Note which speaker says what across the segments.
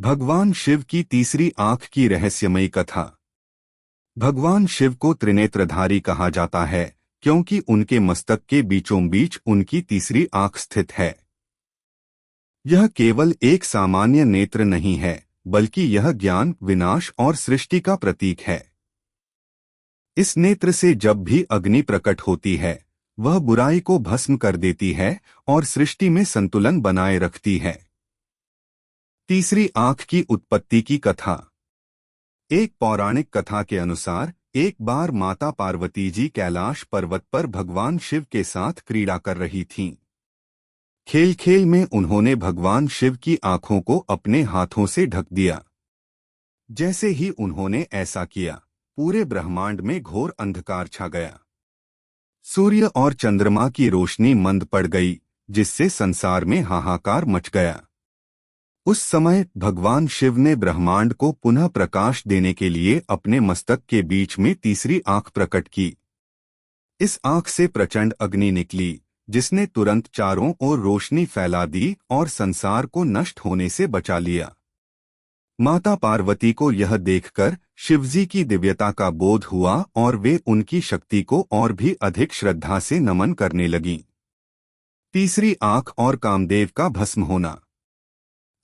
Speaker 1: भगवान शिव की तीसरी आंख की रहस्यमयी कथा। भगवान शिव को त्रिनेत्रधारी कहा जाता है क्योंकि उनके मस्तक के बीचों बीच उनकी तीसरी आंख स्थित है। यह केवल एक सामान्य नेत्र नहीं है, बल्कि यह ज्ञान, विनाश और सृष्टि का प्रतीक है। इस नेत्र से जब भी अग्नि प्रकट होती है, वह बुराई को भस्म कर देती है और सृष्टि में संतुलन बनाए रखती है। तीसरी आंख की उत्पत्ति की कथा। एक पौराणिक कथा के अनुसार एक बार माता पार्वती जी कैलाश पर्वत पर भगवान शिव के साथ क्रीड़ा कर रही थीं। खेल खेल में उन्होंने भगवान शिव की आंखों को अपने हाथों से ढक दिया। जैसे ही उन्होंने ऐसा किया, पूरे ब्रह्मांड में घोर अंधकार छा गया। सूर्य और चंद्रमा की रोशनी मंद पड़ गई, जिससे संसार में हाहाकार मच गया। उस समय भगवान शिव ने ब्रह्मांड को पुनः प्रकाश देने के लिए अपने मस्तक के बीच में तीसरी आंख प्रकट की। इस आंख से प्रचंड अग्नि निकली, जिसने तुरंत चारों ओर रोशनी फैला दी और संसार को नष्ट होने से बचा लिया। माता पार्वती को यह देखकर शिवजी की दिव्यता का बोध हुआ और वे उनकी शक्ति को और भी अधिक श्रद्धा से नमन करने लगीं। तीसरी आंख और कामदेव का भस्म होना।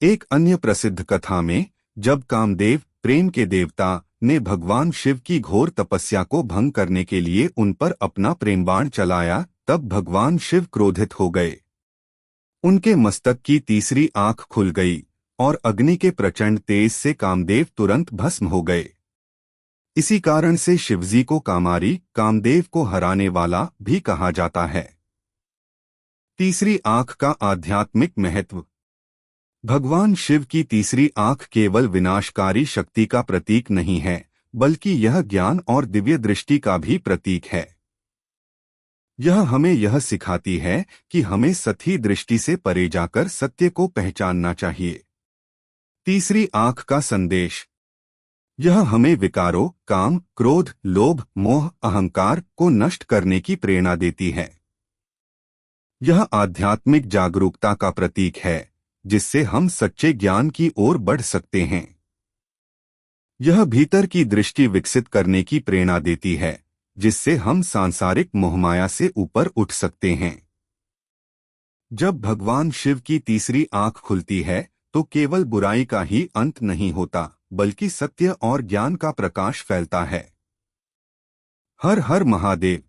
Speaker 1: एक अन्य प्रसिद्ध कथा में, जब कामदेव, प्रेम के देवता, ने भगवान शिव की घोर तपस्या को भंग करने के लिए उन पर अपना प्रेम बाण चलाया, तब भगवान शिव क्रोधित हो गए। उनके मस्तक की तीसरी आंख खुल गई और अग्नि के प्रचंड तेज से कामदेव तुरंत भस्म हो गए। इसी कारण से शिवजी को कामारी, कामदेव को हराने वाला भी कहा जाता है। तीसरी आंख का आध्यात्मिक महत्व। भगवान शिव की तीसरी आंख केवल विनाशकारी शक्ति का प्रतीक नहीं है, बल्कि यह ज्ञान और दिव्य दृष्टि का भी प्रतीक है। यह हमें यह सिखाती है कि हमें सही दृष्टि से परे जाकर सत्य को पहचानना चाहिए। तीसरी आंख का संदेश। यह हमें विकारों, काम, क्रोध, लोभ, मोह, अहंकार को नष्ट करने की प्रेरणा देती है। यह आध्यात्मिक जागरूकता का प्रतीक है, जिससे हम सच्चे ज्ञान की ओर बढ़ सकते हैं। यह भीतर की दृष्टि विकसित करने की प्रेरणा देती है, जिससे हम सांसारिक मोहमाया से ऊपर उठ सकते हैं। जब भगवान शिव की तीसरी आंख खुलती है, तो केवल बुराई का ही अंत नहीं होता, बल्कि सत्य और ज्ञान का प्रकाश फैलता है। हर हर महादेव।